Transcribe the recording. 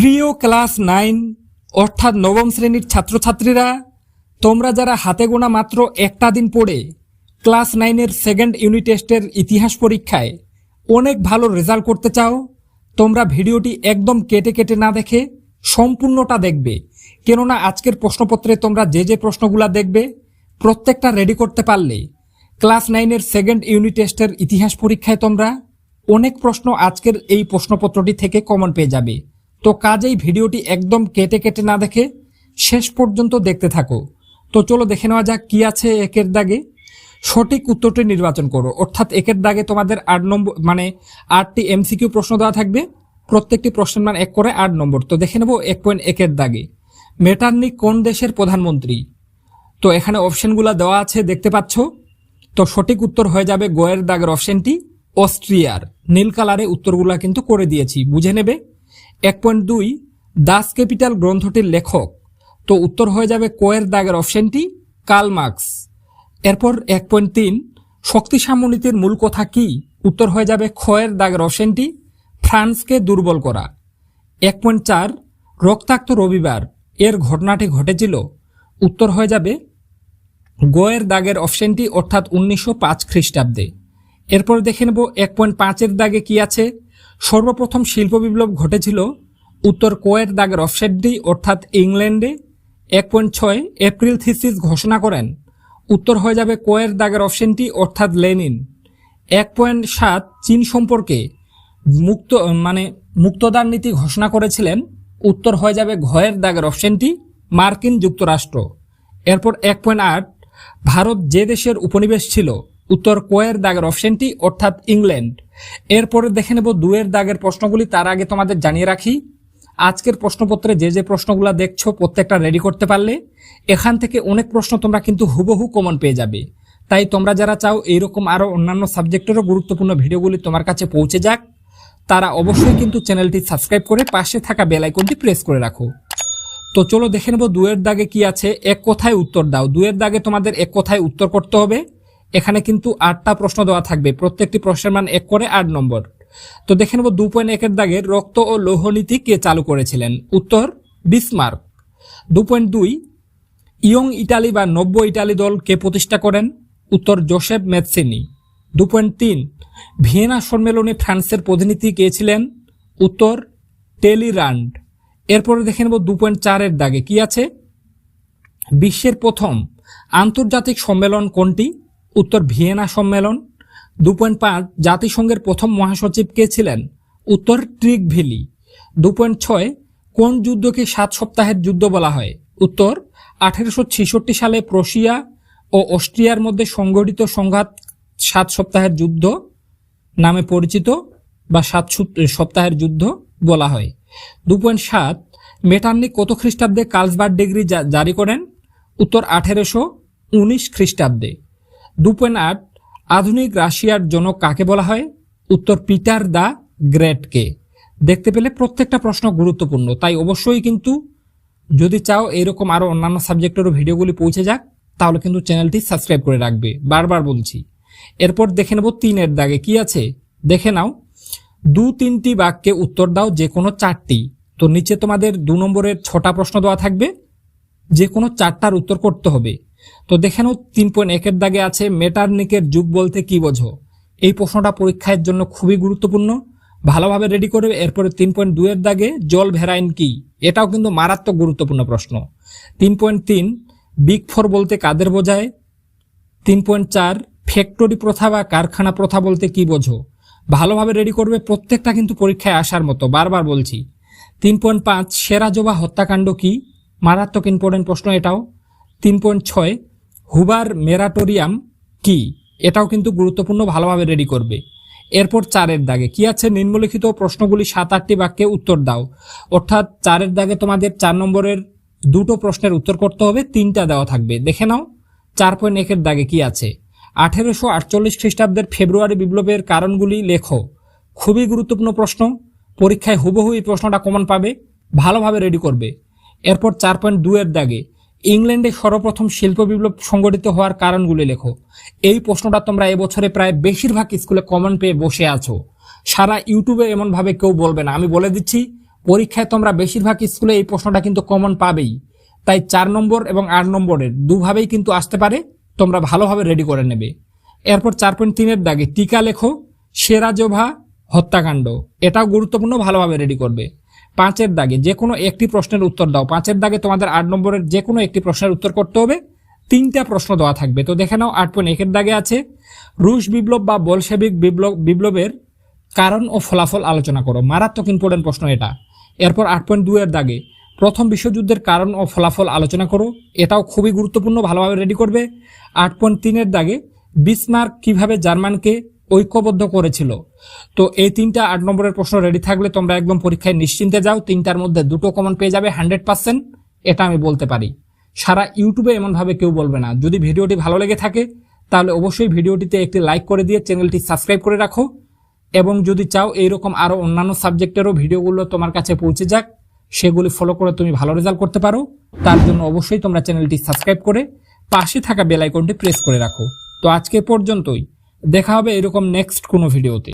প্রিয় ক্লাস 9 অর্থাৎ নবম শ্রেণীর ছাত্রছাত্রীরা, তোমরা যারা হাতে গোনা মাত্র একটা দিন পড়ে ক্লাস 9-এর সেকেন্ড ইউনিট টেস্টের ইতিহাস পরীক্ষায় অনেক ভালো রেজাল্ট করতে চাও, তোমরা ভিডিওটি একদম কেটে কেটে না দেখে সম্পূর্ণটা দেখবে। কেননা আজকের প্রশ্নপত্রে তোমরা যে প্রশ্নগুলো দেখবে প্রত্যেকটা রেডি করতে পারলে ক্লাস 9-এর সেকেন্ড ইউনিট টেস্টের ইতিহাস পরীক্ষায় তোমরা অনেক প্রশ্ন আজকের এই প্রশ্নপত্রটি থেকে কমন পেয়ে যাবে। তো কাজেই ভিডিওটি একদম কেটে কেটে না দেখে শেষ পর্যন্ত দেখতে থাকো। তো চলো দেখে নেওয়া যাক কি আছে একের দাগে। সঠিক উত্তরটি নির্বাচন করো। অর্থাৎ একের দাগে তোমাদের 8 নম্বর মানে 8টি এমসিকিউ প্রশ্ন দেওয়া থাকবে, প্রত্যেকটি প্রশ্নের মান 1 করে 8 নম্বর। তো দেখে নেব 1.1-এর দাগে মেটারনিক কোন দেশের প্রধানমন্ত্রী। তো এখানে অপশনগুলো দেওয়া আছে দেখতে পাচ্ছ। তো সঠিক উত্তর হয়ে যাবে গোয়ের দাগের অপশনটি অস্ট্রিয়ার। নীল কালারে উত্তরগুলো কিন্তু করে দিয়েছি, বুঝে নেবে। 1.2 দাস ক্যাপিটাল গ্রন্থটির লেখক। তো উত্তর হয়ে যাবে কোয়ের দাগের অপশনটি কার্ল মার্কস। এরপর 1.3 শক্তি সামনীতির মূল কথা কি। উত্তর হয়ে যাবে খয়ের দাগের অপশনটি ফ্রান্সকে দুর্বল করা। 1.4 রক্তাক্ত রবিবার এর ঘটনাটি ঘটেছিল। উত্তর হয়ে যাবে গোয়ের দাগের অপশনটি অর্থাৎ 1905 খ্রিস্টাব্দে। এরপর দেখে নেব 1.5-এর দাগে কি আছে। সর্বপ্রথম শিল্প বিপ্লব ঘটেছিল। উত্তর কোয়ের দাগের অপশনটি অর্থাৎ ইংল্যান্ডে। 1.6 এপ্রিল থিসিস ঘোষণা করেন। উত্তর হয়ে যাবে কোয়ের দাগের অপশনটি অর্থাৎ লেনিন। 1.7 চীন সম্পর্কে মুক্তদার নীতি ঘোষণা করেছিলেন। উত্তর হয়ে যাবে ঘয়ের দাগের অপশনটি মার্কিন যুক্তরাষ্ট্র। এরপর 1.8 ভারত যে দেশের উপনিবেশ ছিল। উত্তর কোয়ের দাগের অপশনটি অর্থাৎ ইংল্যান্ড। এরপরে দেখে নেব 2-এর দাগের প্রশ্নগুলি। তার আগে তোমাদের জানিয়ে রাখি আজকের প্রশ্নপত্রে যে প্রশ্নগুলো দেখছো প্রত্যেকটা রেডি করতে পারলে এখান থেকে অনেক প্রশ্ন তোমরা কিন্তু হুবহু কমন পেয়ে যাবে। তাই তোমরা যারা চাও এইরকম আরও অন্যান্য সাবজেক্টেরও গুরুত্বপূর্ণ ভিডিওগুলি তোমার কাছে পৌঁছে যাক, তারা অবশ্যই কিন্তু চ্যানেলটি সাবস্ক্রাইব করে পাশে থাকা বেল আইকনটি প্রেস করে রাখো। তো চলো দেখে নেব 2-এর দাগে কি আছে। এক কথায় উত্তর দাও। 2-এর দাগে তোমাদের এক কথায় উত্তর করতে হবে। এখানে কিন্তু 8টা প্রশ্ন দেওয়া থাকবে, প্রত্যেকটি প্রশ্নের মান 1 করে 8 নম্বর। তো দেখে নেব 2.1-এর দাগে রক্ত ও লৌহ নীতি কে চালু করেছিলেন। উত্তর বিসমার্ক। 2.2 ইয়ং ইটালি বা নব্য ইটালি দল কে প্রতিষ্ঠা করেন। উত্তর জোসেফ মেৎসিনি। 2.3 ভিয়েনা সম্মেলনে ফ্রান্সের প্রতিনিধি কে ছিলেন। উত্তর টেলিরান্ড। এরপরে দেখে নেব 2.4-এর দাগে কি আছে। বিশ্বের প্রথম আন্তর্জাতিক সম্মেলন কোনটি। উত্তর ভিয়েনা সম্মেলন। 2.5 জাতিসংঘের প্রথম মহাসচিব কে ছিলেন। উত্তর ট্রিগভিলি। 2.6 কোন যুদ্ধকে 7 সপ্তাহের যুদ্ধ বলা হয়। উত্তর 1866 সালে প্রুশিয়া ও অস্ট্রিয়ার মধ্যে সংঘটিত সংঘাত 7 সপ্তাহের যুদ্ধ নামে পরিচিত বা 7 সপ্তাহের যুদ্ধ বলা হয়। 2.7 মেটারনিক কত খ্রিস্টাব্দে কার্লসবার্গ ডিগ্রি জারি করেন। উত্তর 1819 খ্রিস্টাব্দে। 2.8 আধুনিক রাশিয়ার জনক কাকে বলা হয়। উত্তর পিটার দ্য গ্রেটকে। দেখতে পেলে প্রত্যেকটা প্রশ্ন গুরুত্বপূর্ণ, তাই অবশ্যই কিন্তু যদি চাও এইরকম আরও অন্যান্য সাবজেক্টেরও ভিডিওগুলি পৌঁছে যাক তাহলে কিন্তু চ্যানেলটি সাবস্ক্রাইব করে রাখবে, বারবার বলছি। এরপর দেখে নেব 3-এর দাগে কি আছে। দেখে নাও 2-3টি বাক্যে উত্তর দাও যে কোনো 4টি। তো নিচে তোমাদের 2 নম্বরের 6টা প্রশ্ন দেওয়া থাকবে, যে কোনো 4টার উত্তর করতে হবে। তো দেখে নাও 3.1-এর দাগে আছে মেটারনিকের যুগ বলতে কি বোঝো। এই প্রশ্নটা পরীক্ষার জন্য খুবই গুরুত্বপূর্ণ, ভালোভাবে রেডি করবে। এরপরে 3.2-এর দাগে জল ভেরাইন কি, এটাও কিন্তু মারাত্মক গুরুত্বপূর্ণ প্রশ্ন। 3.3 বিগ 4 বলতে কাদের বোঝায়। 3.4 ফ্যাক্টরি প্রথা বা কারখানা প্রথা বলতে কি বোঝো। ভালোভাবে রেডি করবে, প্রত্যেকটা কিন্তু পরীক্ষায় আসার মতো, বারবার বলছি। 3.5 সেরাজোবা হত্যাকাণ্ড কি, মারাত্মক ইম্পর্টেন্ট প্রশ্ন এটাও। 3.6 হুবার মেরাটোরিয়াম কি, এটাও কিন্তু গুরুত্বপূর্ণ, ভালোভাবে রেডি করবে। এরপর 4-এর দাগে কি আছে। নিম্নলিখিত প্রশ্নগুলি 7-8টি বাক্যে উত্তর দাও। অর্থাৎ 4-এর দাগে তোমাদের 4 নম্বরের 2টো প্রশ্নের উত্তর করতে হবে, 3টা দেওয়া থাকবে। দেখে নাও 4.1-এর দাগে কি আছে। 1848 খ্রিস্টাব্দের ফেব্রুয়ারি বিপ্লবের কারণগুলি লেখো। খুবই গুরুত্বপূর্ণ প্রশ্ন, পরীক্ষায় হুবহু এই প্রশ্নটা কমন পাবে, ভালোভাবে রেডি করবে। এরপর 4.2-এর দাগে ইংল্যান্ডে সর্বপ্রথম শিল্প বিপ্লব সংগঠিত হওয়ার কারণগুলি লেখো। এই প্রশ্নটা তোমরা এবছরে প্রায় বেশিরভাগ স্কুলে কমন পেয়ে বসে আছো, সারা ইউটিউবে এমনভাবে কেউ বলবে না, আমি বলে দিচ্ছি পরীক্ষায় তোমরা বেশিরভাগ স্কুলে এই প্রশ্নটা কিন্তু কমন পাবেই, তাই 4 নম্বর এবং 8 নম্বরের দুভাবেই কিন্তু আসতে পারে, তোমরা ভালোভাবে রেডি করে নেবে। এরপর 4.3 দাগে টিকা লেখো সেরাজোভা হত্যাকাণ্ড, এটাও গুরুত্বপূর্ণ, ভালোভাবে রেডি করবে। 5 দাগে যে কোনো একটি প্রশ্নের উত্তর দাও। 5 দাগে তোমাদের 8 নম্বরের যে কোনো একটি প্রশ্নের উত্তর করতে হবে, 3টা প্রশ্ন দেওয়া থাকবে। তো দেখে নাও 8.1 দাগে আছে রুশ বিপ্লব বা বলশেবিক বিপ্লবের কারণ ও ফলাফল আলোচনা করো, মারাত্মক ইম্পর্টেন্ট প্রশ্ন এটা। এরপর 8.2 দাগে প্রথম বিশ্বযুদ্ধের কারণ ও ফলাফল আলোচনা করো, এটাও খুবই গুরুত্বপূর্ণ, ভালোভাবে রেডি করবে। 8.3 দাগে বিসমার্ক কিভাবে জার্মানকে ঐক্যবদ্ধ করেছিল। তো এই 3টা 8 নম্বরের প্রশ্ন রেডি থাকলে তোমরা একদম পরীক্ষায় নিশ্চিন্তে যাও, 3টার মধ্যে 2টো কমন পেয়ে যাবে 100%, এটা আমি বলতে পারি। সারা ইউটিউবে এমনভাবে কেউ বলবে না। যদি ভিডিওটি ভালো লেগে থাকে তাহলে অবশ্যই ভিডিওটিতে একটি লাইক করে দিয়ে চ্যানেলটি সাবস্ক্রাইব করে রাখো, এবং যদি চাও এইরকম আরও অন্যান্য সাবজেক্টেরও ভিডিওগুলো তোমার কাছে পৌঁছে যাক, সেগুলি ফলো করে তুমি ভালো রেজাল্ট করতে পারো, তার জন্য অবশ্যই তোমরা চ্যানেলটি সাবস্ক্রাইব করে পাশে থাকা বেল আইকনটি প্রেস করে রাখো। তো আজকে পর্যন্তই, দেখা হবে এরকম নেক্সট কোনো ভিডিওতে।